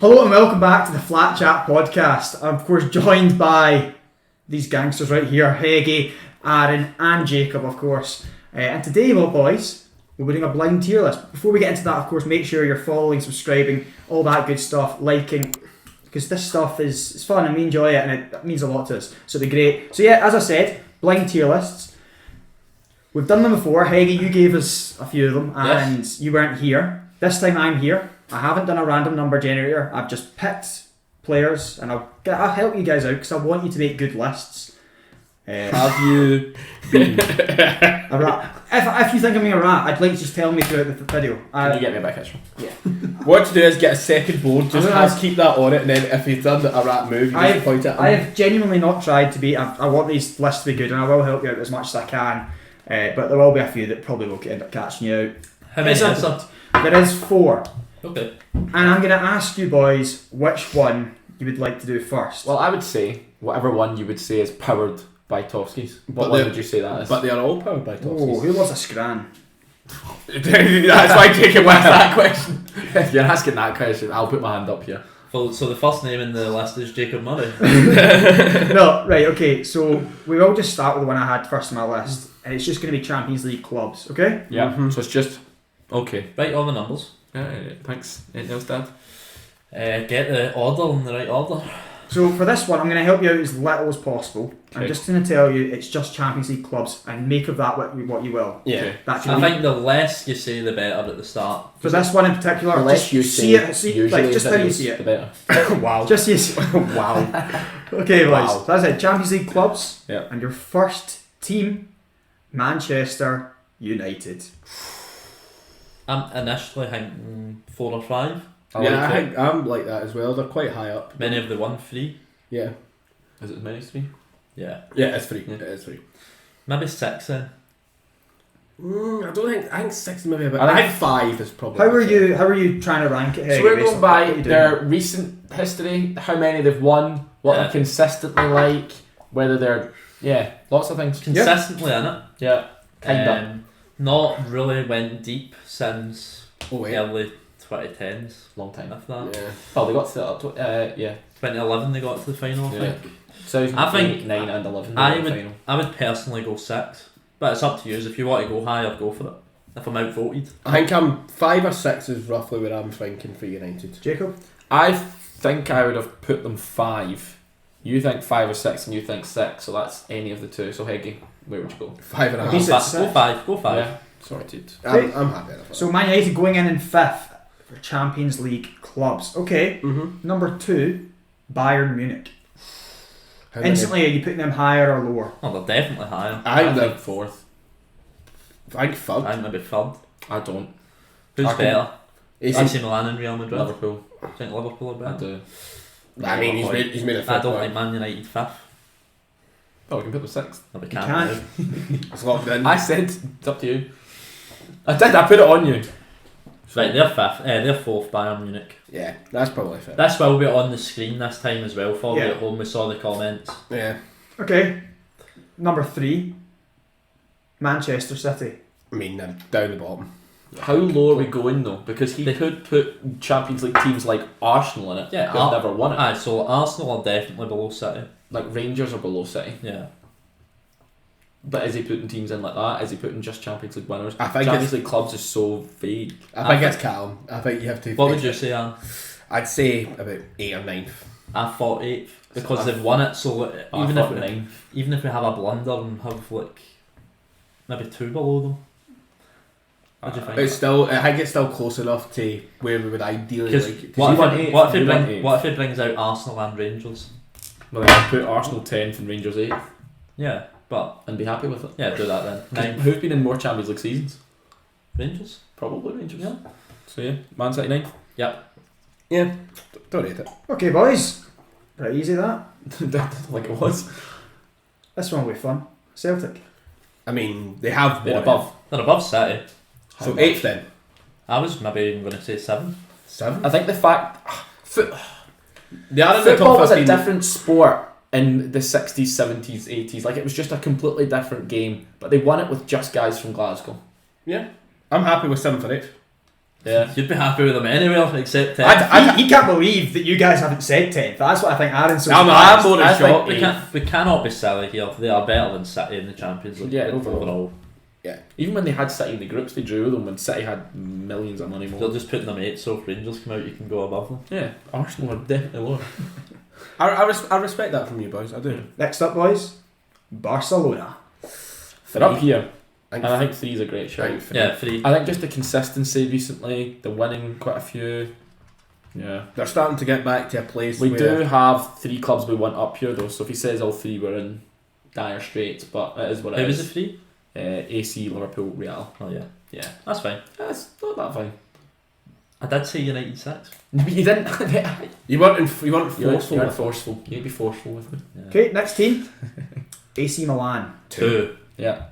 Hello and welcome back to the Flat Chat podcast. I'm of course joined by these gangsters right here, Heggie, Aaron and Jacob of course. And today, well boys, we're doing a blind tier list. Before we get into that, of course, make sure you're following, subscribing, all that good stuff, liking, because this stuff is fun and we enjoy it and it means a lot to us. So it'll be great. So yeah, as I said, blind tier lists. We've done them before. Heggie, you gave us a few of them and you weren't here. This time I'm here. I haven't done a random number generator. I've just picked players and I'll help you guys out because I want you to make good lists. Have you been a rat? If you think I'm being a rat, I'd like you to just tell me throughout the video. Can you get me a back extra? Yeah. What to do is get a second board, just keep that on it, and then if you've done a rat move, you just point it. I have genuinely not tried to be. I want these lists to be good, and I will help you out as much as I can. But there will be a few that probably will end up catching you out. How many is there? There is 4. Okay. And I'm going to ask you boys which one you would like to do first. Well, I would say whatever one you would say is powered by Tovskis. What one would you say that is? But they are all powered by Tovskis. Oh, who wants a scran? That's why Jacob asked that question. If you're asking that question, I'll put my hand up here. So the first name in the list is Jacob Murray. No, right, okay, so we will just start with the one I had first on my list, and it's just going to be Champions League clubs, okay? Yeah, so it's just... Okay. Right, all the numbers. Thanks. Anything else, Dad? Get the order in the right order. So for this one, I'm going to help you out as little as possible. Okay. I'm just going to tell you it's just Champions League clubs, and make of that what you will. Yeah. Okay. That I think the less you say, the better at the start. For this one in particular, The less just you see it, usually like, just how you see the it. better. Wow. Just you see Wow. Okay, boys. Wow. So that's it. Champions League clubs. Yeah. And your first team, Manchester United. I'm initially thinking 4 or 5. I think I'm like that as well. They're quite high up. Many of the won 3. Yeah. Is it as many as 3? Yeah. Yeah, it's 3. Yeah. It is 3. Maybe 6 then. I think 6 is maybe a bit. I I think- think 5 is probably. How are you trying to rank it? So we're going by What are you doing? their recent history, how many they've won, what Yeah. they're consistently like, whether they're... Yeah, lots of things. Consistently in it. Yeah, kind of. Not really went deep since Oh, wait. early 2010s. Long time. If that. Yeah. Oh, they got to that. Yeah. 2011 they got to the final, I Yeah. think. 2008, I think 9 and 11. I they got would- the final. I would personally go 6. But it's up to you. If you want to go higher, go for it. If I'm outvoted. I think I'm 5 or 6 is roughly where I'm thinking for United. Jacob? I think I would have put them 5. You think 5 or 6 and you think 6, so that's any of the two. So Heggie, where would you go? 5 and a He half. said Go 5. Go 5. Yeah, sorted. I'm happy enough. So Man United going in 5th for Champions League clubs. Okay. Number 2, Bayern Munich. Instantly, are you putting them higher or lower? Oh, they're definitely higher. I think think 4th. I think 3rd. I think maybe 3rd. I don't. Who's I can- better? AC AC Milan and Real Madrid. Liverpool. I think Liverpool are I better. do. I mean, he's made a 5th. I don't like Man United 5th. Oh, we can put them 6th. No, we You can't. can't. now. It's locked in. I said, it's up to you. I did, I put it on you. Right, they're 5th. They're 4th, Bayern Munich. Yeah, that's probably fair. This will be on the screen this time as well for you Yeah. at home. We saw the comments. Yeah. Okay. Number 3, Manchester City. I mean, they're down the bottom. How low are we going though? Because he could put Champions League teams like Arsenal in it. Yeah, who've never won it. Aye, so Arsenal are definitely below City. Like Rangers are below City. Yeah. But is he putting teams in like that? Is he putting just Champions League winners? I think Champions League clubs is so vague. I think it's Calum. I think you have to. What would you say, Anne? I'd say about 8 or 9. I thought 8th because they've won it. So like, I even thought if 9. even if we have a blunder and have like maybe 2 below them. What do you think? But it's still, I think it's still close enough to where we would ideally Because like it. what, you want if eighth, it- what if you it want bring, eighth. what if it brings out Arsenal and Rangers? Well, then I'd put Arsenal 10th and Rangers 8th Yeah, but and be happy with it. yeah, do that then. 9 Who've been in more Champions League seasons? Rangers. Probably Rangers. Yeah. So yeah, Man City 9th. Yeah, don't rate it. Okay, boys. Pretty easy that. Like it was. This one will be fun. Celtic. I mean, they have They're won above. They're above City. it. So 8th then. I was maybe even going to say 7. 7. I think the fact They are in the football top was a 15. different sport in the 60s, 70s, 80s. Like it was just a completely different game, but they won it with just guys from Glasgow. Yeah, I'm happy with 7th or 8th. Yeah. You'd be happy with them anywhere except 10th. He can't believe that you guys haven't said 10th. That's what I think Aaron's so I'm surprised. more than I think shocked. We cannot be silly here. They are better than City in the Champions League. Yeah, overall. Even when they had City in the groups, they drew with them when City had millions of money more. They're just putting them 8, so if Rangers come out, you can go above them. Yeah, Arsenal are definitely lower. I respect that from you boys, I do. Next up, boys, Barcelona. They're up here, I and I think 3 is a great shout. think Yeah, 3. I think just the consistency recently, the winning quite a few. Yeah. They're starting to get back to a place We where... do have 3 clubs we want up here though, so if he says all 3 we're in dire straits, but it is what Who it was is. the 3? AC, Liverpool, Real. Oh yeah. Yeah. That's fine. That's not that fine. I did say United 6. You didn't. You weren't You're forceful. forceful. You need to be forceful with me. Yeah. Okay, next team, AC Milan. 2. Yeah.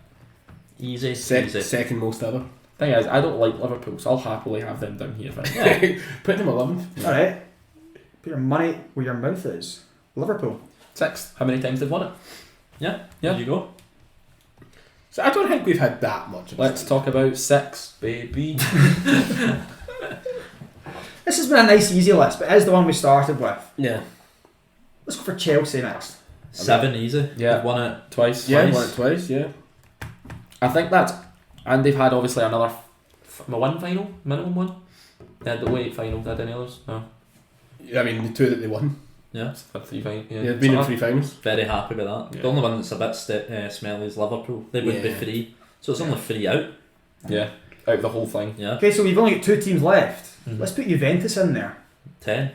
Easy. Second most ever. Thing is, I don't like Liverpool, so I'll happily have them down here. Yeah. Put them 11th. All right, put your money where your mouth is. Liverpool. 6th. How many times they've won it? Yeah. Yeah. There you go. So I don't think we've had that much. Of Let's talk about 6, baby. This has been a nice, easy list, but it is the one we started with. Yeah. Let's go for Chelsea next. 7 easy. Yeah. They've won it. Twice. Yeah, Twice. won it twice, yeah. I think that's... And they've had obviously another... one final? Minimum one? They had the away final. They had any others? No. I mean, the 2 that they won. Yeah. Had 3 final. Yeah, they've been in 3 finals. Very happy with that. Yeah. The only one that's a bit smelly is Liverpool. They wouldn't be Yeah. 3. So it's only 3 out. Yeah. Out of the whole thing. Yeah. Okay, so we've only got 2 teams left. Mhm. Let's put Juventus in there. 10.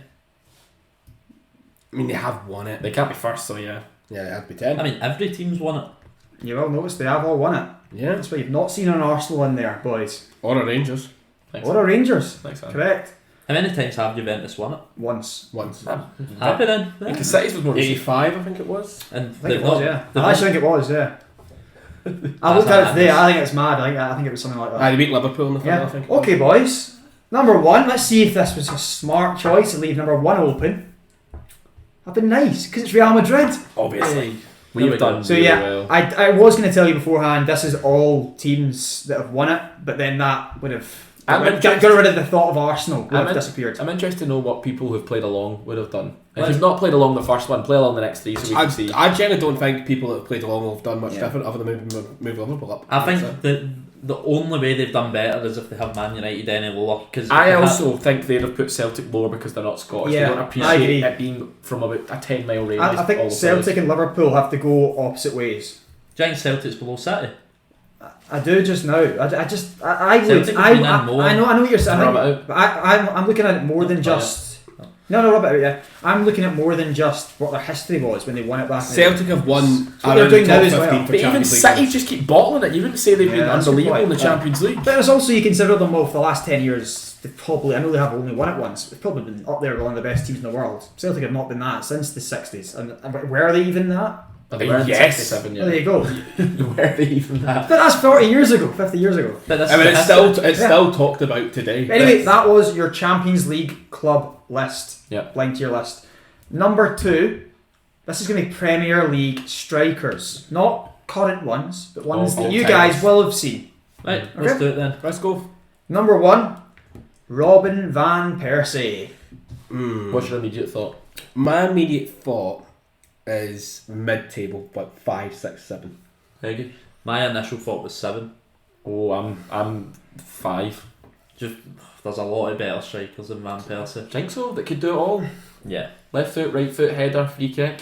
I mean, they have won it. They can't be first, so yeah. Yeah, they have to be 10. I mean, every team's won it. You will notice they have all won it. Yeah. That's why you've not seen an Arsenal in there, boys. Or a Rangers. Thanks. Or a Rangers. Thanks, Andy. Correct. How many times have Juventus won it? Once. Once. Happy then. Yeah. Because City's was more recent. 85, I think it was. And I think they've it was, not. yeah. they've I actually think it was, yeah. I looked at it today. I think it's mad. I think it was something like that. They beat Liverpool in the final, I Yeah. think. Okay, boys. Number 1. Let's see if this was a smart choice to leave number 1 open. I've been nice because it's Real Madrid. Obviously. Hey, We've there we go. done So really yeah, well. I was going to tell you beforehand. This is all teams that have won it, but then that would have got rid of the thought of Arsenal. Would have disappeared. I'm interested to know what people who've played along would have done. If Well, you've not played along the first one, play along the next 3 so we can see. I generally don't think people that have played along have done much Yeah. different other than move Liverpool up. I think So- the only way they've done better is if they have Man United any lower. Cause I also think they'd have put Celtic lower because they're not Scottish. Yeah, They don't I appreciate agree. it being from about a 10-mile radius. I think all the Celtic players. and Liverpool have to go opposite ways. Giant Celtic's below City. I do just now. I would. Celtic have been in more. I know what you're saying. Rub it out. But I'm looking at it more than just. No, rub it out. Yeah, I'm looking at more than just what their history was when they won it back. in the day. Celtic have won So they're around doing the now top as well. 15 for But even Champions League. City just keep bottling it. You wouldn't say they've Yeah, been that's a good unbelievable in the point. Champions League. But it's also, you consider them, well, for the last 10 years, they've probably, I know they have only won it once, they've probably been up there with one of the best teams in the world. Celtic have not been that since the 60s. And where are they even that? They were in Yes. 67, Well, there you go. Where are they even that? But that's 40 years ago, 50 years ago. But that's I mean, it's the still talked about today. Anyway, that was your Champions League club list. Yeah. Blind tier list. Number 2, this is going to be Premier League strikers. Not current ones, but ones that All you timers. guys will have seen. Right, let's Okay. do it then. Let's go. Number 1, Robin van Persie. What's your immediate thought? My immediate thought is mid-table, but 5, 6, 7. Peggy. My initial thought was 7. Oh, I'm 5. Just there's a lot of better strikers than Van Persie. Think so? That could do it all. Yeah. Left foot, right foot, header, free kick.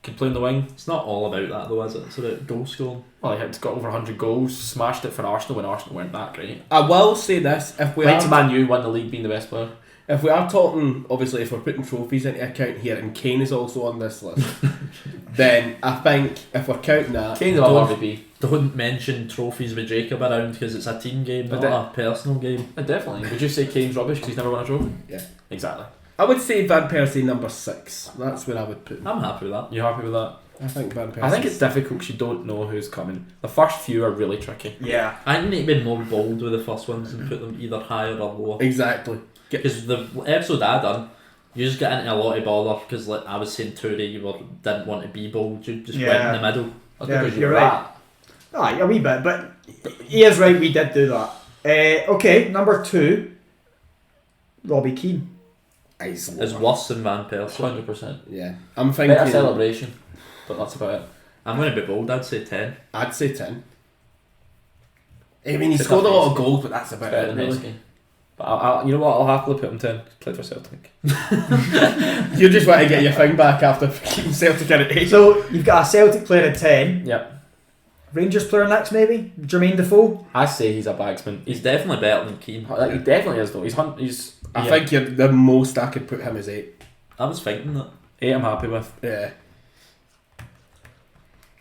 Could play in the wing. It's not all about that though, is it? It's about goal scoring. Well, he had got over 100 goals. Smashed it for Arsenal when Arsenal weren't that great. I will say this: if we Right to are, Man U, won the league, being the best player. if we are talking, obviously, if we're putting trophies into account here, and Kane is also on this list, then I think if we're counting that, Kane's a hard to be. Don't mention trophies with Jacob around because it's a team game, not a personal game. Definitely. Would you say Kane's rubbish because he's never won a trophy? Yeah. Exactly. I would say Van Persie number 6. That's where I would put him. I'm happy with that. You happy with that? I think Van Persie. I think it's difficult because you don't know who's coming. The first few are really tricky. Yeah. I think you need to be more bold with the first ones and put them either higher or lower. Exactly. Because the episode I done, you just get into a lot of bother because like I was saying Toure, didn't want to be bold, you just went in the middle. That's Yeah, because you're you're right. Aye, a wee bit, but he is right, we did do that. Okay, number 2, Robbie Keane. He's Is worse than Van Persie. 100%. Yeah, I'm thinking. Better celebration, but that's about it. I'm going to be bold. I'd say 10. I'd say 10. I mean, he It's scored a tough, lot of isn't goals, but that's about Better it. than Really. Messi. But you know what? I'll happily put him 10. Played for Celtic. You just want to get your thing back after keeping Celtic in it. So you've got a Celtic player at 10. Yep. Rangers player next, maybe? Jermaine Defoe? I say he's a bagsman. He's definitely better than Keane. Like, he definitely is though. He's I think the most I could put him is 8. I was thinking that. 8 I'm happy with. Yeah.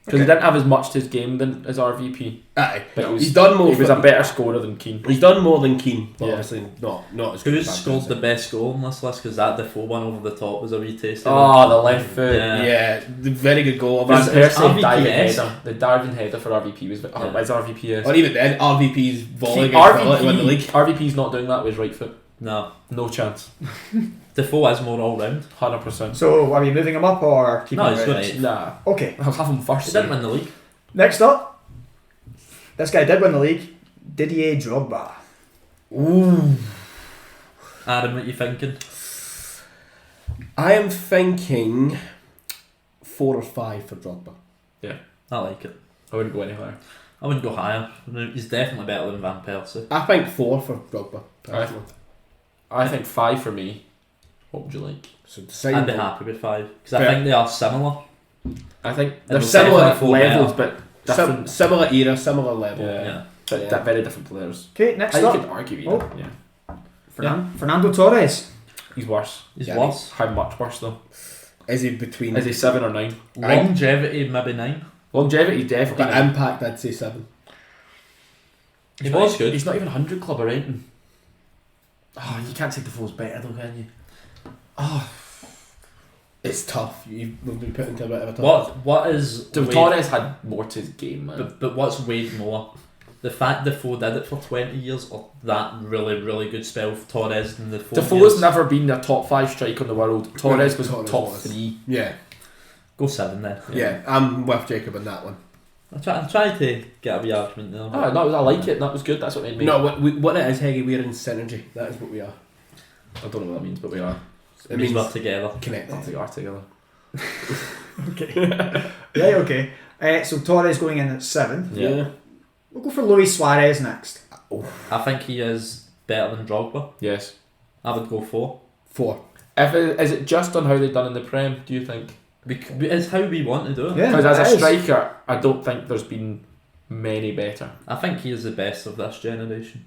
Because he didn't have as much to his game than as RVP. Aye. But He's done more. He was a better scorer than Keane. He's done more than Keane, but Yeah. obviously not as good. Who's as scored Van the Persie. best goal on this list? Because that Defoe one over the top was a wee taste. Oh, the left foot. Yeah. Yeah, the very good goal. Van It's Persie diving RVP-esque. header. The diving header for RVP was his RVP is. Or even then, RVP's volley See, against Villa to win the league. RVP's not doing that with his right foot. No. No chance. Defoe is more all round. 100%. So are we moving him up or keeping No, him he's right? going to. Nah. Okay, I'll have him He first. didn't win the league. next up. This guy did win the league. Didier Drogba. Ooh. Adam, what you thinking? I am thinking 4 or 5 for Drogba. I like it. I wouldn't go any higher. I wouldn't go higher. He's definitely better than Van Persie. I think 4 for Drogba. Personally. I think 5 for me. What would you like? So decide. I'd be happy with 5. Because I Fair. think they are similar. I think And they're we'll similar say 4 levels, better. but different. Similar era, similar level. Yeah. Yeah. But Yeah. they're very different players. Okay, next I think up. you could argue either. Oh. Yeah. Fernando Torres. He's worse. He's Yeah, worse. How much worse though? Is he between? Is he 7 or 9? Longevity, maybe 9. Longevity, definitely. But impact, I'd say 7. He was good. He's not even 100 club or anything. Oh, you can't say Defoe's better though, can you? Oh, It's tough. We've been put into a bit of a tough. What is Wade, Torres had more to his game, man. but what's weighed more? The fact Defoe did it for 20 years, or that really, really good spell for Torres and the 4 Defoe's years? never been a top 5 striker in the world. Torres was Torres top was. 3. Yeah. Go 7 then. Yeah, I'm with Jacob on that one. I'm trying to get a wee argument there. Oh, no, I like it. That was good. That's what made me. No, what it is, Heggy, we're in synergy. That is what we are. I don't know what that means, but we are. It means we're together. Connected. We are together. Okay. Yeah, okay. So Torres going in at 7. Yeah. We'll go for Luis Suarez next. I think he is better than Drogba. Yes. I would go 4. 4. Is it just on how they've done in the Prem? Do you think? It's how we want to do it. Yeah. Because as it a is. striker, I don't think there's been many better. I think he is the best of this generation.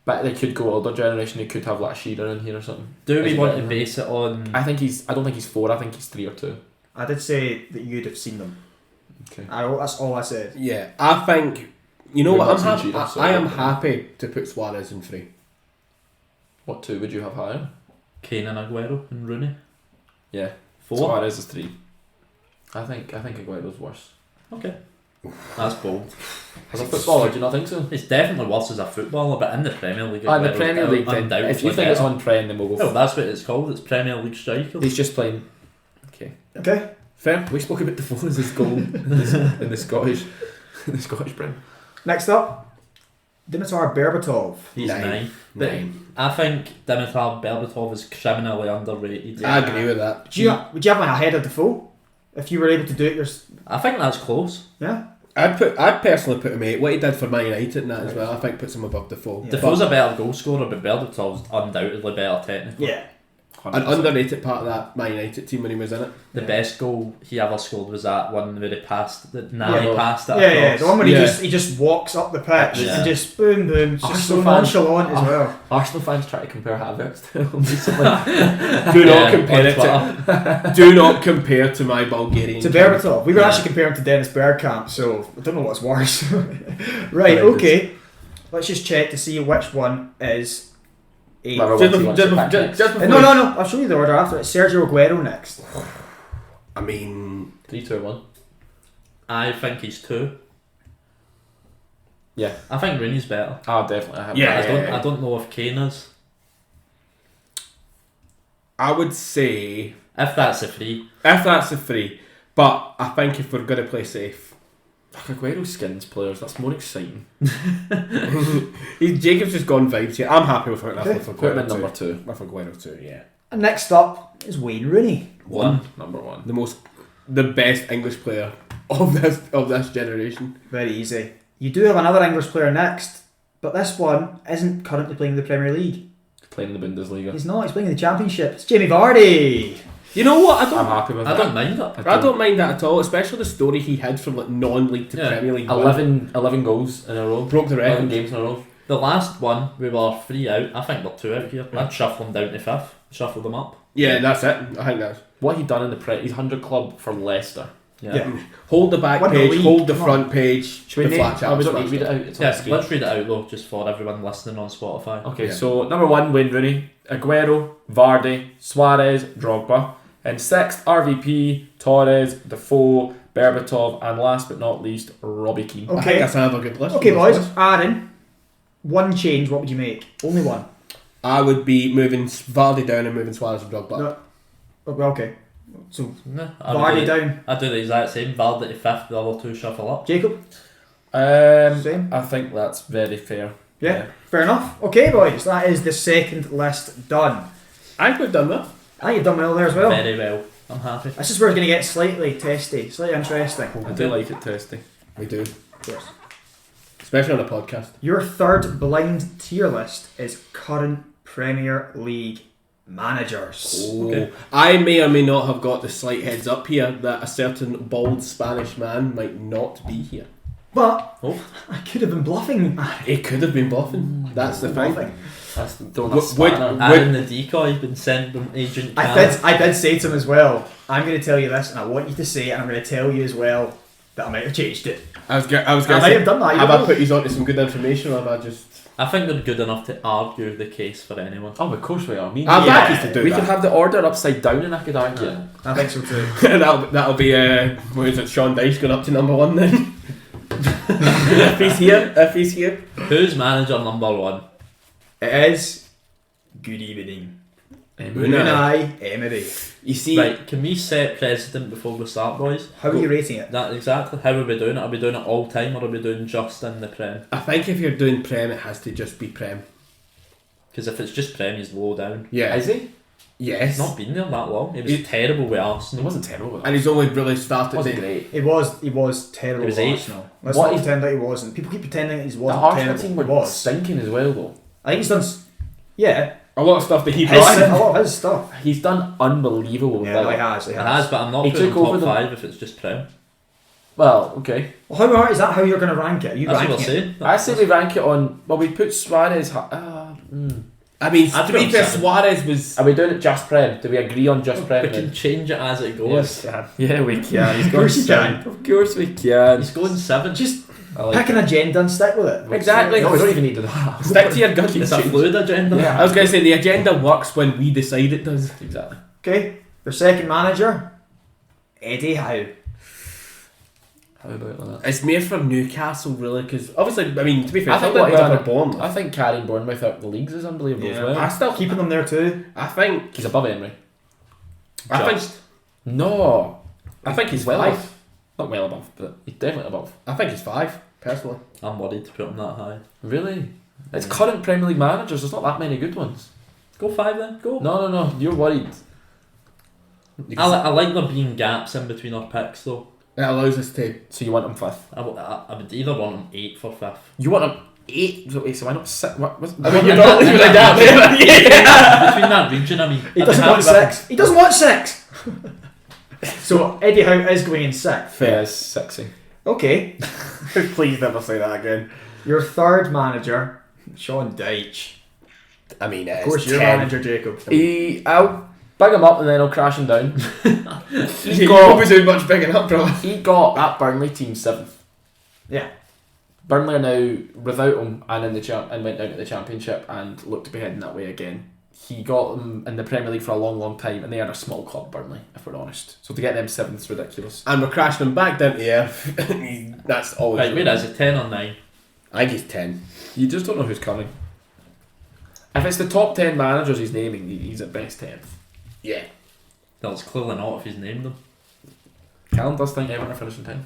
But they could go older generation. They could have like Shearer in here or something. Do Is we he want better to than base it on... I don't think he's 4. I think he's 3 or 2. I did say that you'd have seen them. Okay. That's all I said. Yeah, I think. You know We've what? not I'm seen happy. Shearer, so I am yeah. happy to put Suarez in 3. What 2 would you have higher? Kane and Aguero and Rooney? Yeah. 4? Suarez is 3. I think Aguero's worse. Okay. That's bold. As a footballer, do you not think so? It's definitely worse as a footballer, but in the Premier League... In the Aguero's Premier League, then, undoubtedly if you think it's better. on trend, then we'll go. Well, that's what it's called. It's Premier League striker. He's just playing. Okay. Okay. Fair. We spoke about Defoe as his goal in the Scottish, Prem. Next up, Dimitar Berbatov. He's 9. But 9. I think Dimitar Berbatov is criminally underrated. I agree with that. Would you have him ahead of Defoe? If you were able to do it yourself? I think that's close. Yeah? I'd personally put him 8. What he did for Man United and that as well, I think puts him above Defoe. Yeah. Defoe's a better goal scorer, but Berbatov's undoubtedly better technically. Yeah. An underrated part of that Man United team when he was in it. The Yeah. best goal he ever scored was that one where he passed, the Nani Yeah. passed it Yeah, yeah. across. The one when Yeah. he just walks up the pitch Yeah. and just boom, boom. It's just so Arsenal fans- nonchalant as well. Arsenal fans try to compare Havertz to him recently. Do not Yeah, compare on it to. Do not compare to my Bulgarian. To team. Berbatov. We were Yeah. actually comparing to Dennis Bergkamp, so I don't know what's worse. Right, Horrendous. okay. Let's just check to see which one is 8. Whatever Just, one he wants to pick just next. before No, I'll show you the order after. It's Sergio Aguero next. I mean, 3, 2, 1. I think he's 2. Yeah. I think Rooney's better. Oh, definitely. I have Yeah. that. I don't know if Kane is. I would say If that's a 3. if that's a 3, but I think if we're gonna play safe, Aguero skins players. That's more exciting. Jacob's just gone vibes here. I'm happy with it. Okay. Put him in number 2. With Aguero 2, yeah. And next up is Wayne Rooney. Number 1. The best English player of this generation. Very easy. You do have another English player next, but this one isn't currently playing in the Premier League. Playing in the Bundesliga. He's not. He's playing in the Championship. It's Jamie Vardy. You know what? I'm happy with I that. don't mind it. I don't mind that at all, especially the story he had from like non-league to Yeah. Premier League. 11 goals in a row. Broke the 11 record. games in a row. The last one, we were 3 out. I think we're 2 out here. I'd shuffle them down to 5th. Shuffle them up. Yeah, that's it. I think that's. What he done in the he's 100 club for Leicester. Yeah. Hold the back Won the page, league, hold the come front page, Should we the name? flat chat. We don't need to read it out. It's on Yeah, the screen. let's read it out though, just for everyone listening on Spotify. Okay, Yeah. so number 1, Wayne Rooney, Aguero, Vardy, Suarez, Drogba, and 6th, RVP, Torres, Defoe, Berbatov, and last but not least, Robbie Keane. I think Okay. that's another good list. Okay, for boys. this list. Aaron, one change. What would you make? Only one. I would be moving Vardy down and moving Suarez and Drogba. No. Oh, well, okay. So Nah, Vardy down. I do the exact same. Vardy to 5th, the other 2 shuffle up. Jacob. Same. I think that's very fair. Yeah. Fair enough. Okay, boys. That is the second list done. I think we've done that. I think you've done well there as well. Very well. I'm happy. This is where it's going to get slightly testy, slightly interesting. I do like it, Testy. We do. Yes. Especially on a podcast. Your third blind tier list is current Premier League managers. Okay. I may or may not have got the slight heads up here that a certain bald Spanish man might not be here. But Oh. I could have been bluffing. It could have been bluffing. That's the thing. Bluffing. That's don't Would- spanner. Aaron the decoy been sent from Agent Calum. I did say to him as well, I'm going to tell you this and I want you to say it and I'm going to tell you as well that I might have changed it. I was going to I say, might have done that. you have know. I put you onto some good information or have I just... I think they're good enough to argue the case for anyone. Oh, of course we are. Me and I'm you. happy to do We that. could have the order upside down and I could argue. Yeah. I think so too. that'll be what is it, Sean Dyche going up to number 1 then? if he's here. Who's manager number 1? It is good evening. Unai Emery. You see, Right, can we set precedent before we start, boys? How are you rating it? That exactly. How are we doing it? Are we doing it all time or are we doing just in the Prem? I think if you're doing Prem, it has to just be Prem. Because if it's just Prem, he's low down. Yeah. Is he? Yes. He's not been there that long. He was He- terrible with It Arsenal. wasn't terrible. And he's only really It started wasn't the... great. He was terrible He was with eighth. Arsenal. Let's What not is- pretend that he wasn't. People keep pretending that he The wasn't Arsenal terrible. team He were was. stinking as well though. I think he's done... Yeah. A lot of stuff that he His, brought a in. lot of his stuff. He's done unbelievable. Yeah, with he that. has. He It has, has. but I'm not He putting took over top the- 5 if it's just Prem. Well, okay. Well, how hard is that? How you're going to rank it? Are you That's what ranking we're it? saying. I say we rank it on. Well, we put Suarez. I mean, I'd to put be him fair, 7. Suarez was... Are we doing it just Prem? Do we agree on just Prem? We then? can change it as it goes. Yes, yeah, we can. He's Of course you going can. Of course we can. He's going 7. Just I like pick an agenda and stick with it. exactly. No, we don't even need to do that. Stick to your guns. It's a fluid agenda. Yeah. I was going to say, the agenda works when we decide it does. Exactly. Okay. Your second manager, Eddie Howe. How about that? It's more for Newcastle, really, because obviously, I mean, to be fair, I think what what he he done done at Bournemouth. I think carrying Bournemouth out of the leagues is unbelievable as Yeah. well. I still Keeping them there too. I think. He's above Emery. I think. Just. No. I think he's well 5. above. Not well above, but he's definitely above. I think he's 5, personally. I'm worried to put him that high. Really? It's current Premier League managers. There's not that many good ones. Go 5 then. Go. No. You're worried. I like there being gaps in between our picks though. It allows us to. So you want him fifth? I would either want him 8 for 5th. You want him 8? So wait, so why not 6? What? I mean, you're not leaving a gap there. Yeah. Between that region, I mean. He I'd doesn't be want happy with 6. He doesn't want 6. So Eddie Howe is going in 6th. Fair. Is sexy. Okay. Please never say that again. Your third manager, Sean Dyche. I mean, Of course, your 10. manager, Jacob. I'll big him up and then I'll crash him down. He won't be doing much bigging up, bro. He got that Burnley team 7th. Yeah. Burnley are now without him and in the and went down to the Championship and look to be heading that way again. He got them in the Premier League for a long time and they are a small club, Burnley, if we're honest. So to get them 7th is ridiculous. And we're crashing him back down to earth. That's always. Right, where is it? 10 or 9? I think he's 10. You just don't know who's coming. If it's the top 10 managers he's naming, he's at best 10th. Yeah. Well, it's clearly not if he's named them. Calum does think Everton are finishing 10th.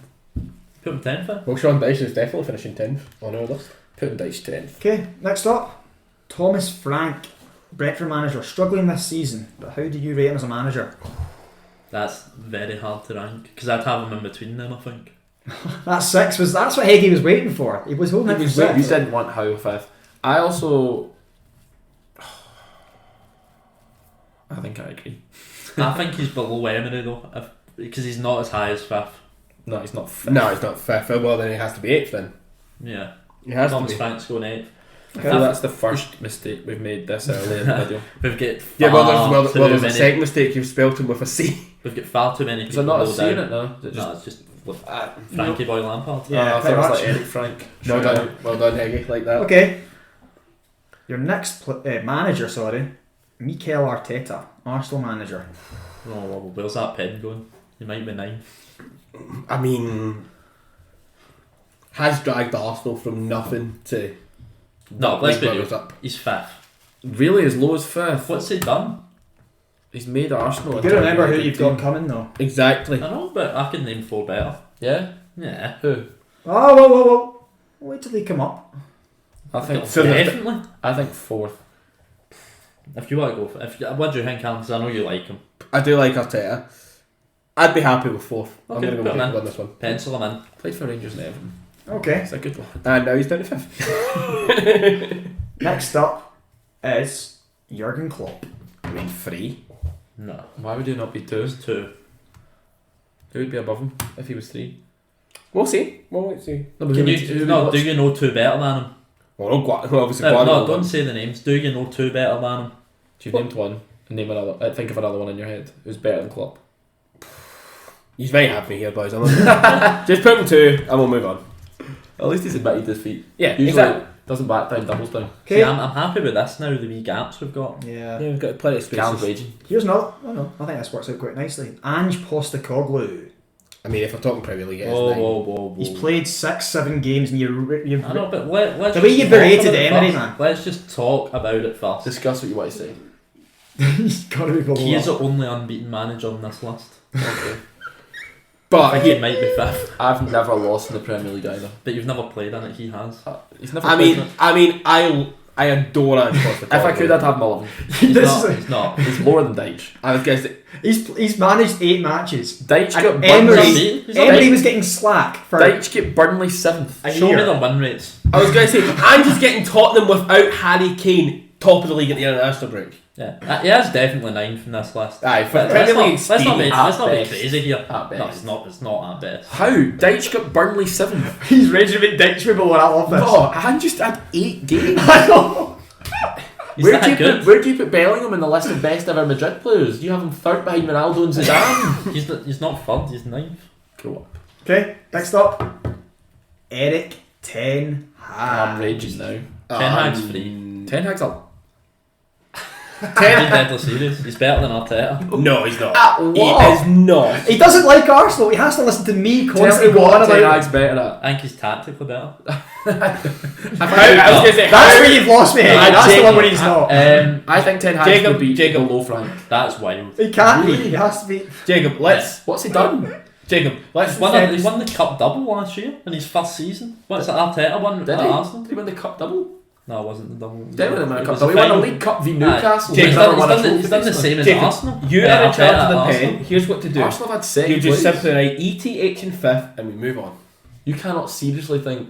Put him 10th then. Well, Sean Dyche is definitely finishing 10th on our list. Putting Dyche 10th. Okay, next up, Thomas Frank, Brentford manager, struggling this season, but how do you rate him as a manager? That's very hard to rank because I'd have him in between them. I think. That 6 was that's what Heggie was waiting for. He was holding it for You 6. didn't want Howe 5th. I also... I think I agree. I think he's below Emery though, because he's not as high as 5th. No, he's not 5th. No, he's not 5th. Well, then he has to be 8th then. Yeah. He has Thomas to be. Frank's going 8th. I feel that's the first mistake we've made this early in the video. We've got Yeah, well, far there's too a many. second mistake. You've spelt him with a C. We've got far too many Is people. there not a low C in down. it now? Is it just... No, it's just Frankie Boy Lampard. Yeah, I thought pretty it was much. like Eric Frank. Well Shout done, out. well done, Heggie, like that. Okay. Your next manager, Mikel Arteta, Arsenal manager. Oh, well, where's that pen going? He might be 9th. I mean, has dragged Arsenal from nothing to No, let's be runners real. up. He's 5th. Really, as low as 5th? What's he done? He's made Arsenal. You gotta remember who you've got coming though. Exactly. I know, but I can name 4 better. Yeah? Yeah. Who? Oh, whoa. Wait till they come up. I think... So there's the- Definitely. I think 4th. If you want to go for what do you think, Calum? Because I know you like him. I do like Arteta. I'd be happy with 4th. I'm Okay, going to go put him with in. Jacob on this one. Pencil him in. Played for Rangers and Everton. Okay. It's a good one. And now he's down to 5th. Next up is Jurgen Klopp. I mean, 3. No. Why would he not be 2? It's 2. Who would be above him if he was 3? We'll see. We'll see. No, but Can who you, would- who would no, watch- do you know 2 better than him? Well, obviously, No, Guardiola. don't say the names. Do you know 2 better than him? You've named one. And name another. Think of another one in your head who's better than Klopp. He's very happy here, boys. Just put him 2 and we'll move on. At least he's admitted defeat. Yeah, Usually exactly. doesn't back down, doubles down. Okay. See, I'm happy with this now, the wee gaps we've got. Yeah. Yeah, we've got plenty of Cal's spaces. raging. Here's another. Oh no, I think this works out quite nicely. Ange Postecoglou. I mean, if we're talking Premier League, it's Whoa, 9. whoa. He's played 6-7 games, and you've I know, but let's The way just you've talk berated about it Emery, first. man. Let's just talk about it first. Discuss what you want to say. he's got to be below. He is that. the only unbeaten manager on this list. Okay. I But think he, he might be 5th, I've never lost in the Premier League either. but you've never played in it. He has. He's never I played mean, in it. I adore Ange Postecoglou. If I could, I'd have him 11. He's This not. is- He's not. He's lower than Dyche. I was guessing. He's managed 8 matches. Dyche got And Burnley. Emery, He's not Emery beat. was getting slack for Dyche get Burnley 7th. a Show year. me the win rates. I was going to say, Ange is getting Tottenham without Harry Kane top of the league at the international break. Yeah, he has definitely 9th from this list. Aye, for But Premier League let's not be, speed, let's not be best. crazy here. At No, best. it's not at best. How? Dyche got Burnley 7th. He's raging about Dyche below. I love this. No, I just had 8 games. I know. He's Where that good. where do you put Bellingham in the list of best ever Madrid players? You have him 3rd behind Ronaldo and Zidane. He's not 3rd, he's 9th. Cool. Okay, next up, Eric Ten Hag. I'm raging now. Ten Hag's free. Ten Hag's up. He's deadly serious. He's better than Arteta. No, he's not. At He what? is not. He doesn't like Arsenal. He has to listen to me Tell me constantly go on what Ten about Hag's it. better at. I think he's tactically better. I was going to say, That's where you've lost me. That's the one where he's not. I think Ten Hag Jacob- could be Jacob- below Frank. That's wild. He can't be. Really? He has to be. Jacob, let's What's he done? Jacob, let's He won the cup double last year in his first season. What's that Arteta won Did at he? Arsenal? Did he win the cup double? No, it wasn't the double. He did win the It cup was double. He won a final. League Cup v Aye. Newcastle. Jacob, He's He's never done, won he's a done, trophy he's done the basically. same as Jacob, Arsenal. you Yeah, are in charge Arteta of the at pen. Arsenal. Here's what to do. Arsenal have had second You just place. simply write ETH in 5th and we move on. You cannot seriously think.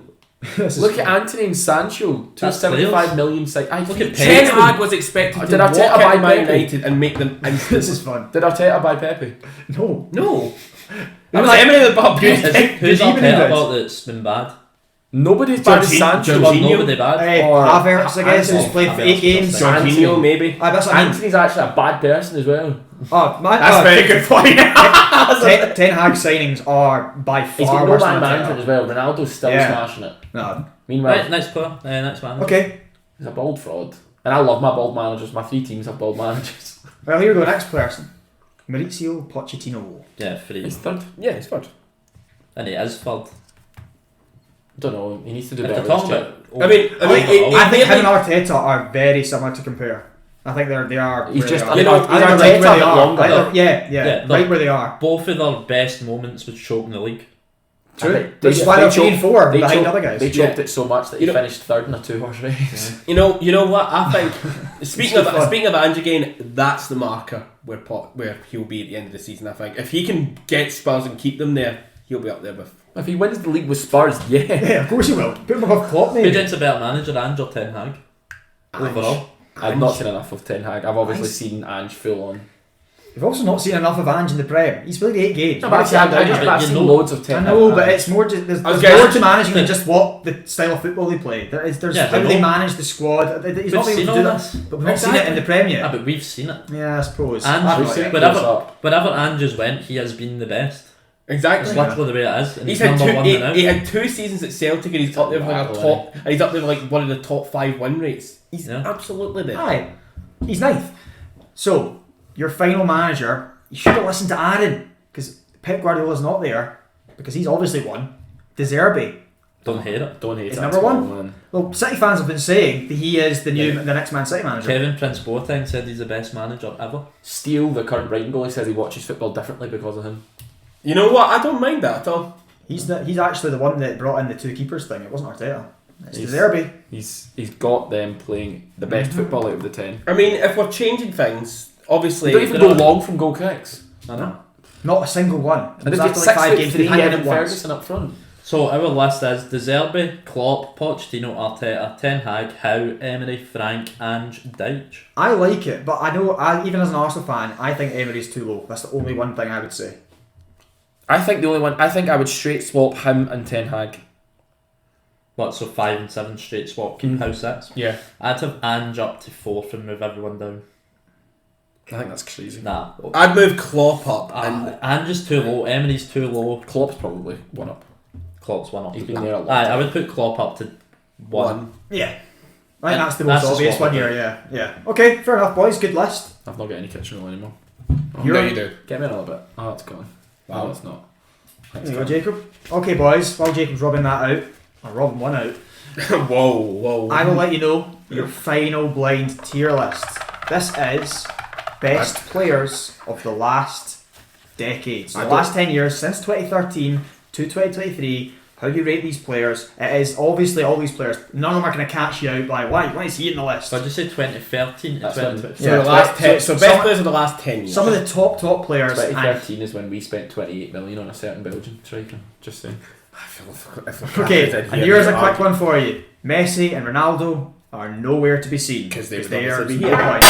This is Look at Anthony and Sancho. That's 275 million. Look at Ten Pepe. Hag was expected Did to walk Arteta out buy Man Pepe? United and make them This instant. is fun. Did Arteta buy Pepe? No. No. That was Emery the Bob Who's Did he even Arteta do about that's been bad? Nobody's bad as Jorginho- Sancho. Well, Jorginho. nobody bad. Hey, Or Havertz, I guess, who's Anthony. played for 8 Havertz, games. Jorginho. Jorginho, maybe. That's what I mean. Anthony's actually a bad person as well. Oh, man, That's a very good point. Ten Hag signings are by He's far got no worse man than management as well. Ronaldo's still Yeah. smashing it. No. Meanwhile, Right, next player. Next man. Okay. he's a bald fraud. And I love my bald managers. My 3 teams have bald managers. Well, here we go. Next person. Maurizio Pochettino. Yeah, free. He's 3rd. Yeah, it's good. And he is 3rd. Don't know. He needs to do If better. they're with talking his about... I mean, overall, I think him and Weirdly- Arteta are very similar to compare. I think they are. He's where just- they are. you know, I think they're Arteta right where a they bit are. longer. I think they're- yeah, Yeah, right where they are. both of their best moments was choking the league. True. Which is why they're 3-4 behind other guys. They choked it so much that he You know- finished third in a 2-horse race. You know what? I think speaking of Ange again, that's the marker where he'll be at the end of the season. I think if he can get Spurs and keep them there, he'll be up there with. If he wins the league with Spurs, yeah. Yeah, of course he will. Put him above Klopp, Who mate. do you think's a better manager, Ange or Ten Hag? Overall. I've not seen enough of Ten Hag. I've obviously Ange- seen Ange full on. We've also not seen enough of Ange in the Prem. He's played 8 games. No, but I've seen loads of I Ten Hag. know, but it's more just there's more to managing than just what the style of football they play. There's how they manage the squad. He's We've not seen able to all do this. that. But we've not seen it in the Prem Yeah, yet. but we've seen it. Yeah, I suppose. Ange, We've seen it wherever, close up. wherever Ange has went, he has been the best. Exactly. It's literally the way it is. And He's he's had number two. one now. He had 2 seasons at Celtic, and he's up there with like a Wow, top. And he's up there with like one of the top 5 win rates. He's Yeah. absolutely there. Aye, he's ninth. So your final manager, you should have listened to Aaron because Pep Guardiola's not there because he's obviously won. De Zerbi. Don't hate it. Don't hate He's it. number at all, one. man. Well, City fans have been saying that he is the next Man City manager. Kevin Prince Boateng said he's the best manager ever. Steele, the current Brighton goalie, says he watches football differently because of him. You know what? I don't mind that at all. He's actually the one that brought in the 2 keepers thing. It wasn't Arteta. It's De He's- Zerbi. He's got them playing the best football out of the 10. I mean, if we're changing things, obviously. They don't even go long from goal kicks. I know. Not a single one. It And was they've after got like 5 games. 6-3 They've handed Evan it once. Ferguson up front. So our list is De Zerbi, Klopp, Pochettino, Arteta, Ten Hag, Howe, Emery, Frank, Ange, Deitch. I like it, but I know, even as an Arsenal fan, I think Emery's too low. That's the only one thing I would say. I think I would straight swap him and Ten Hag. What, so 5 and 7 straight swap, keep Howe 6? Yeah. I'd have Ange up to 4th and move everyone down. I think that's crazy. Nah. I'd move Klopp up. And Ange is too low, Emery's too low, Klopp's probably one up. Klopp's 1 up. He's been there a lot. I would put Klopp up to 1. Yeah. I think And that's the most that's the obvious swap one I here, yeah. Okay, fair enough, boys. Good list. I've not got any kitchen roll anymore. You're- you do. Get me another bit. Oh, it's gone. Wow. No, it's not. There you go, Jacob. Okay, boys. While Jacob's rubbing that out, or rubbing one out, Whoa. I will let you know your final blind tier list. This is best players of the last decade. So the last 10 years, since 2013 to 2023, how do you rate these players? It is obviously all these players. None of them are going to catch you out by why is he in the list? So I'd just say 2013 to That's 2020. So the last 10. So best players of the last 10 years. Some of the top players. And 2013 is when we spent 28 million on a certain Belgian striker. Just saying. I feel if we're okay, cracking it and here, here's a they're quick one for you. Messi and Ronaldo are nowhere to be seen 'Cause they would are obviously be no here. point.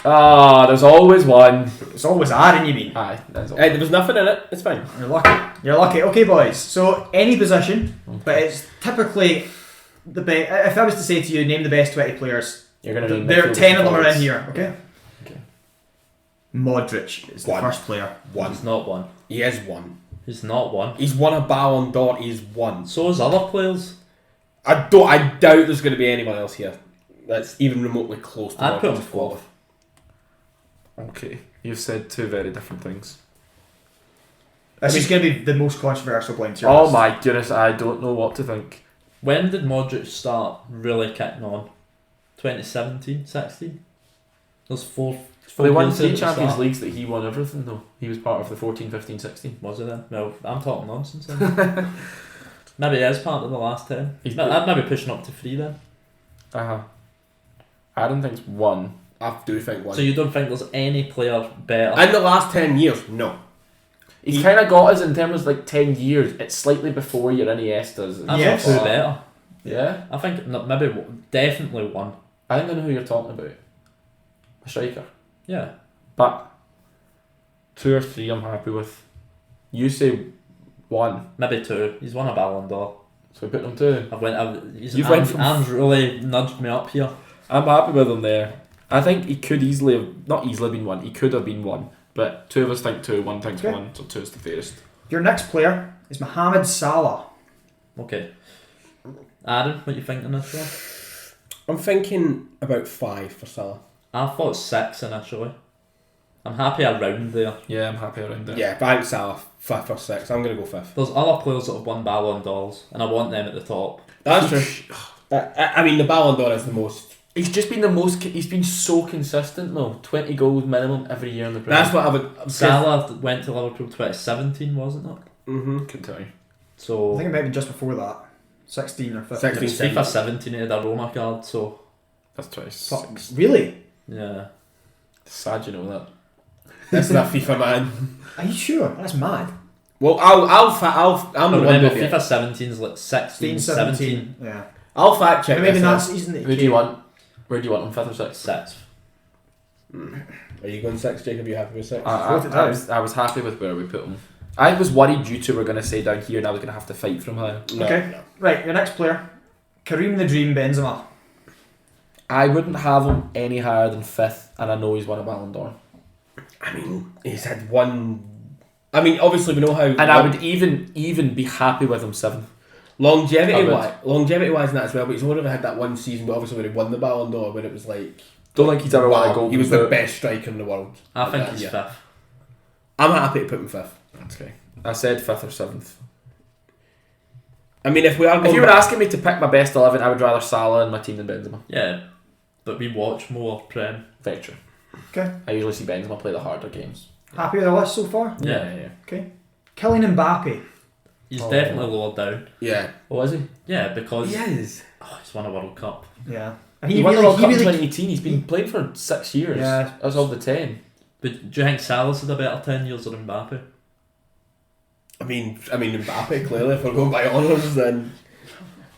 Ah, there's always one. It's always Aaron, you mean? Aye, that's all. There was nothing in it. It's fine. You're lucky. You're lucky. Okay, boys. So any position, but it's typically the best. If I was to say to you, name the best 20 players, You're gonna name there midfielders 10 of them are forwards. in here. Okay. Okay. Modric is the One. first player. He's not one. He is one. He's not one. He's won a Ballon d'Or. He's won. So is other players. I doubt there's going to be anyone else here that's even remotely close to I'd put him Modric's quality. 4th. Okay, you've said two very different things. This is going to be the most controversial blind tier Oh list. my goodness, I don't know what to think. When did Modric start really kicking on? 2017, 16? Those four They won years 3 at the Champions start. Leagues that he won everything though. He was part of the 14, 15, 16. Was it then? Well, I'm talking nonsense then. Maybe he is part of the last 10. He's I'd maybe pushing up to 3 then. Adam thinks 1. I do think one. So you don't think there's any player better? in the last 10 years, no. He's kind of got us in terms of like 10 years. It's slightly before your Iniestas. I Yeah. think 2 better. Yeah? I think maybe definitely 1. I think I know who you're talking about. A striker. Yeah. But 2 or 3 I'm happy with. You say 1. Maybe 2. He's won a Ballon d'Or. So we put them 2. You've went from- Anne's really nudged me up here. I'm happy with him there. I think he could easily have, not easily been 1, he could have been 1. But 2 of us think 2, 1 thinks Okay. 1, so 2 is the fairest. Your next player is Mohamed Salah. Okay. Aaron, what you thinking this one? I'm thinking about 5 for Salah. I thought 6 initially. I'm happy around there. Yeah, I'm happy around there. Yeah, I think Salah 5th or 6th. I'm going to go 5th. There's other players that have won Ballon d'Ors, and I want them at the top. That's true. I mean, the Ballon d'Or is the most. He's just been the most. He's been so consistent though. 20 goals minimum every year in the Premier. That's what I would. Salah went to Liverpool 2017, wasn't it? Mm-hmm. Couldn't tell you. So I think it might be just before that. 16 or 15. 16. it was FIFA 17 had a Roma card, so That's 26. Really? yeah. Sad you know that. That's not FIFA, man. Are you sure? That's mad. Well, I'm the one Remember, with FIFA 17 is like 16, 17. Yeah. I'll fact check. Maybe this that's one. isn't it? Who do you want? Where do you want them? 5th or 6th? 6th. Are you going 6, Jacob? Are you happy with 6? I was happy with where we put them. I was worried you two were going to say down here and I was going to have to fight from high. No, Okay. no. Right, your next player. Kareem the Dream Benzema. I wouldn't have him any higher than 5th, and I know he's won a Ballon d'Or. I mean, he's had one. I mean, obviously we know how. And I would even be happy with him 7th. longevity wise and that as well. But he's only ever had that one season, but obviously when he won the Ballon d'Or, where it was like, Don't think he's ever won a wow, Golden he was the Boot. best striker in the world. I think Yeah. he's 5th. I'm happy to put him 5th. That's okay. I said 5th or 7th. I mean, if we are going If you were back- asking me to pick my best 11, I would rather Salah in my team than Benzema. Yeah, but we watch more Prem. Very true. Okay. I usually see Benzema play the harder games. Happy with the list so far? Yeah. Okay. Kylian Mbappe. He's Oh. definitely lower down. yeah, Oh, is he? Yeah, because is. he's won a World Cup. Yeah. And He won the World Cup in 2018. He's been playing for 6 years. Yeah. That's of the 10. But do you think Salah's had a better 10 years than Mbappe? I mean Mbappe clearly. If we're going by honours, then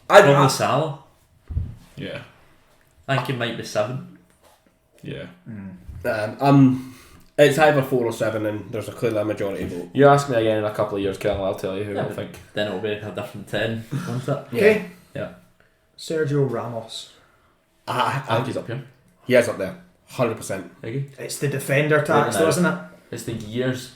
Probably Salah. Yeah. I think he might be 7. Yeah. It's either 4 or 7, and there's a clearly a majority vote. You ask me again in a couple of years, Calum, I'll tell you who Yeah, I but- think. Then it'll be a different 10, won't it? Okay. Yeah. Sergio Ramos. I think he's up here. He is up there, 100%. It's the defender tax, though, isn't it? It's the years.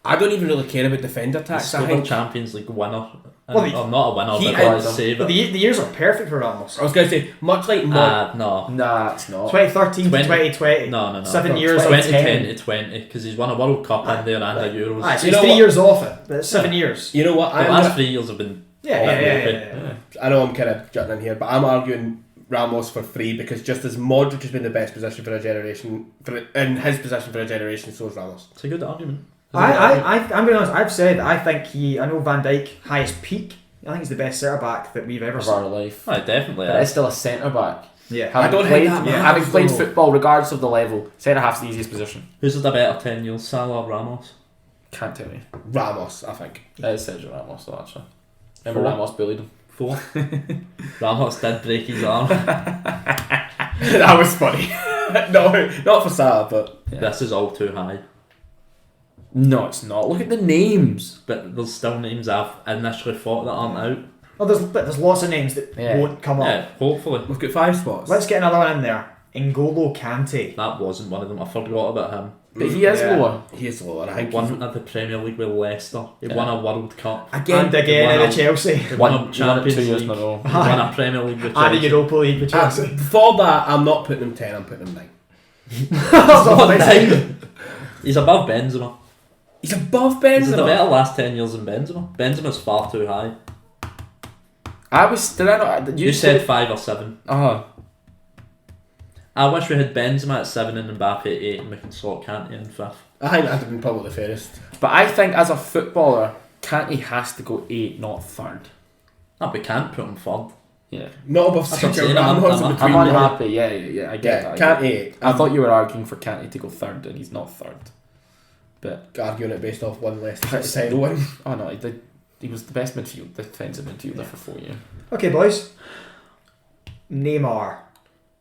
I don't even really care about defender He's tax. still I a think. Champions League winner. Well, Or not a winner, he but is. a saver. But the years are perfect for Ramos. I was going to say, much like No. Nah, it's not. 2013 to 20. 2020. No. 7 No, years of 2010 10. to 20, because he's won a World Cup in there and a Euros. Ah, so You he's know 3 what? years off it, but it's 7 years. You know what? The last 3 years have been... Yeah. I know I'm kind of jutting in here, but I'm arguing Ramos for 3 because just as Modric has been the best position for a generation, in his position for a generation, so is Ramos. It's a good argument. I'm being honest, I've said I think I know Van Dijk, highest peak, I think he's the best centre back that we've ever Of seen. our life. Oh, definitely. But it's still a centre back. Yeah. I don't played, hate that, man. Having played though. football, regardless of the level, centre half's the easiest position. Who's had a better 10 years, Salah or Ramos? Can't tell you. Ramos, I think. It is Sergio Ramos, though, actually. Remember 4. Ramos bullied him. 4. Ramos did break his arm. That was funny. No, not for Salah, but Yeah. This is all too high. No, it's not. Look at the names. But there's still names I've initially thought that aren't out. Well, there's lots of names that Yeah. won't come up. Yeah, hopefully. we've got 5 spots. Let's get another one in there. N'Golo Kante. That wasn't one of them. I forgot about him. But he is Yeah. lower. He is lower. I He think won at the Premier League with Leicester. He won a World Cup. And again in Chelsea. He won a He won it 2 Champions years in League. a row. He won a Premier League with And a Chelsea. Europa League with Chelsea. for that, I'm not putting him 10. I'm putting him 9. What, 9? He's above Benzema. He's above He's had a Benzema. better last 10 years than Benzema. Benzema's far too high. Did I not? You said 5 or 7. Uh-huh. I wish we had Benzema at 7 and Mbappe at 8 and we can slot Kante in 5th. I think that'd have been probably the fairest. But I think as a footballer, Kante has to go 8, not 3rd. No, we can't put him 3rd. Yeah. Not above That's what I'm Sergio saying, I'm- Ramos in I'm- between. I'm them. unhappy. Yeah, I get Yeah, that. can't 8. I thought you were arguing for Kante to go 3rd and he's not 3rd. But arguing it based off one less title win. oh no, he did. He was the best defensive midfielder for 4 years. Okay, boys. Neymar.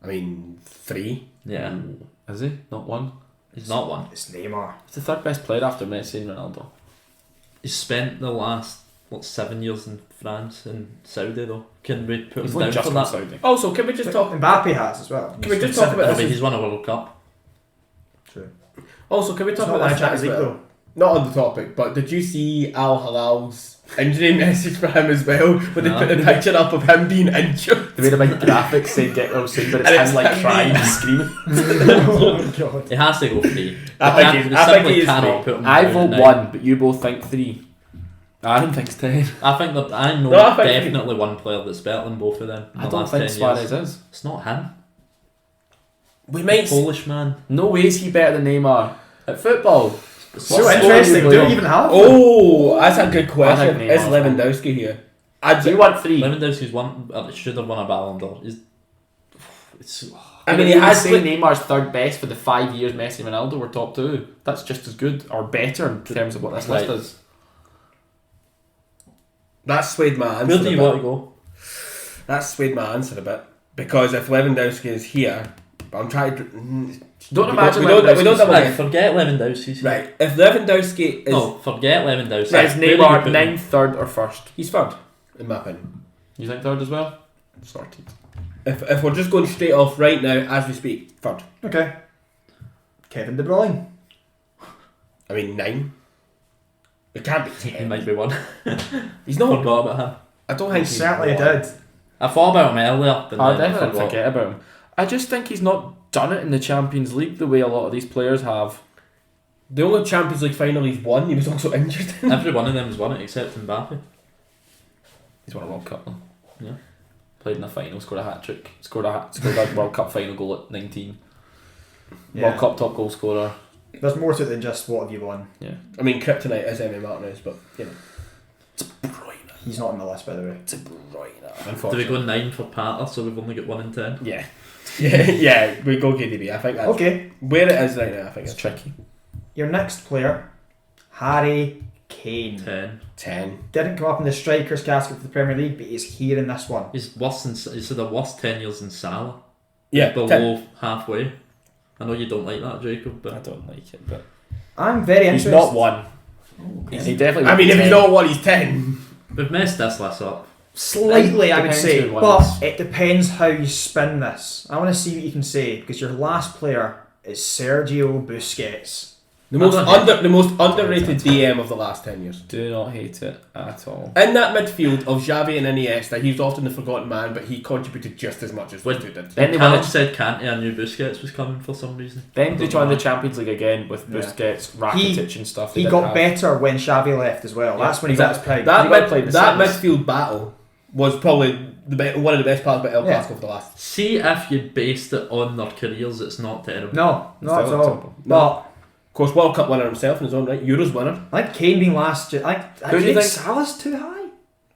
I mean, 3. Yeah. Is he? Not 1? He's not one. It's Neymar. He's the 3rd best player after Messi and Ronaldo. He's spent the last, 7 years in France and Saudi though. Can we put He's him only down just for from that? Saudi. Also, can we just talk? Mbappe has as well. Can we just talk No, about but this? he's won a World Cup. True. Also, can we It's talk not about like this? Champions as League well? though. Not on the topic, but did you see Al Hilal's injury message for him as well? When they No. put the picture up of him being injured. They made a big graphic saying get well soon, but it's And it's him like him crying being- and screaming. Oh god. He has to go 3. I think he is cannot 3. put him I down vote at 9. 1, but you both think 3. Aaron thinks 10. I think that I know No, I think definitely one player that's better than both of them. in I the don't last think 10 Suarez years. is. It's not him. We might. Polish man. No way is he better than Neymar at football. So interesting. Do you even have? Oh, that's a good question. I think Is Neymar's Lewandowski here? I Do you want 3? Lewandowski's won. Should have won a Ballon d'Or. It's I mean, he has say played- Neymar's third best for the 5 years Messi and Ronaldo were top 2. That's just as good or better in terms of what this list Right. is. That's swayed my answer. Where do a you bit. want to go? That's swayed my answer a bit because if Lewandowski is here, I'm trying to. Don't imagine we don't Lewandowski's double Right, check. forget Lewandowski's. Right, if Lewandowski is, No, forget Lewandowski. Is Where do you Neymar put him? 9th, 3rd or 1st? he's third, in my opinion. You think 3rd as well? Sorted. If we're just going straight off right now as we speak, third. Okay. Kevin De Bruyne. I mean 9. It can't be He 10. might be one. He's not. Forgot about him. I don't think He he's certainly one. did. I thought about him earlier, but I then I definitely forgot. forget about him. I just think he's not done it in the Champions League the way a lot of these players have. The only Champions League final he's won, he was also injured in. Every one of them has won it except Mbappe. He's won a World Cup though. Yeah. Played in the final, scored a hat trick, scored a World Cup final goal at 19. Yeah. World Cup top goal scorer. There's more to it than just what have you won. I mean, kryptonite is Emmy Martinez, but you know. He's not on the list, by the way. Do we Unfortunately. go 9 for Pater, so we've only got 1 in 10? Yeah. yeah, we go KDB. I think that's Okay. where it is right now. I think It's it's tricky. Your next player, Harry Kane. 10. 10. Didn't come up in the strikers casket for the Premier League, but he's here in this one. He's worse than. He's the worst 10 years in Salah. Yeah, Below 10. halfway. I know you don't like that, Jacob, I but don't like it, but I'm very he's interested. not 1. He definitely. I mean, if won't he's be 10. not one, he's 10. we've messed this list up. Slightly, I would Depends say, who wins. but it depends how you spin this. I want to see what you can say because your last player is Sergio Busquets. The most I don't the most underrated DM of the last 10 years. Do not hate it at all. In that midfield of Xavi and Iniesta, he's often the forgotten man, but he contributed just as much as those two did. Then they Calum won. said Kante, I knew Busquets was coming for some reason. Then they Don't joined know the Champions League again with Yeah. Busquets, Rakitic, and stuff. They He didn't got have- better when Xavi left as well. That's when he got his prime. That, He got played the that Sevens. midfield battle was probably one of the best parts about El Yeah. Clasico for the last. See if you based it on their careers, it's not terrible. No, not at Still all. terrible. But Of course, World Cup winner himself in his own right, Euros winner. I think Kane being last year. I Who do you think think- Salah's too high.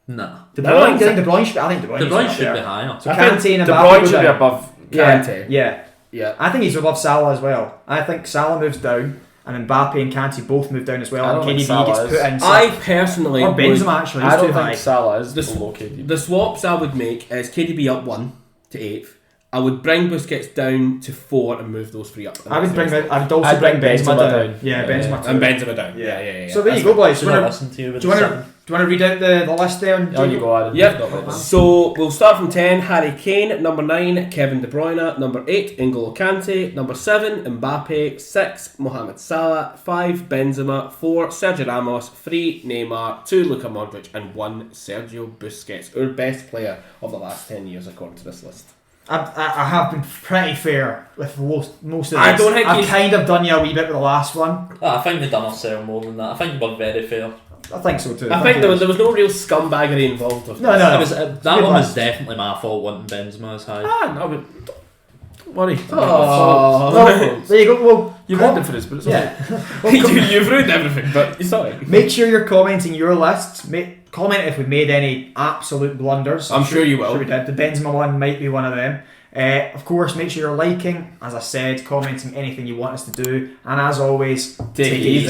Nah. De No, Bruyne, I I think De Bruyne should be. I think De Bruyne, De Bruyne should should be be there. higher. So I Kante think and De Mbappe Bruyne go should be down. above. Yeah, Kante. yeah. Yeah. I think he's above Salah as well. I think Salah moves down, and Mbappe and Kante both move down as well. I And don't think KDB Salah gets is. put in. I personally or would, Benzema actually. He's I don't too think high. Salah is The- below KDB. the swaps I would make is KDB up 1 to 8th. I would bring Busquets down to 4 and move those 3 up. I would also I'd bring bring Benzema Benzema down. down. Yeah, Yeah. Benzema. And too. Benzema down. Yeah. So there you That's go, boys. Should Do I you listen to you with want to? the Do you want to read out the list there? Oh, you go, Adam. Yep. Not like that. So we'll start from 10. Harry Kane. Number 9, Kevin De Bruyne. Number 8, N'Golo Kante. Number 7, Mbappe. 6, Mohamed Salah. 5, Benzema. 4, Sergio Ramos. 3, Neymar. 2, Luka Modric. And 1, Sergio Busquets. Our best player of the last 10 years according to this list. I have been pretty fair with most of this. I don't think I've he's- kind of done you a wee bit with the last one. I think they've done ourselves more than that. I think you were very fair. I think so too. I think there was no real scumbaggery involved with No, this. no. It was, Good that one was list. definitely my fault wanting Benzema as high. Ah, no, but don't worry. Oh. Well, there you go. Well, You ruined it for us, but it's okay. yeah. You've ruined everything, but you're sorry. Make sure you're commenting your lists. Comment if we made any absolute blunders. I'm sure you will. Sure we did. The Benzema one might be one of them. Of course, make sure you're liking, as I said, commenting anything you want us to do, and as always, Take it easy.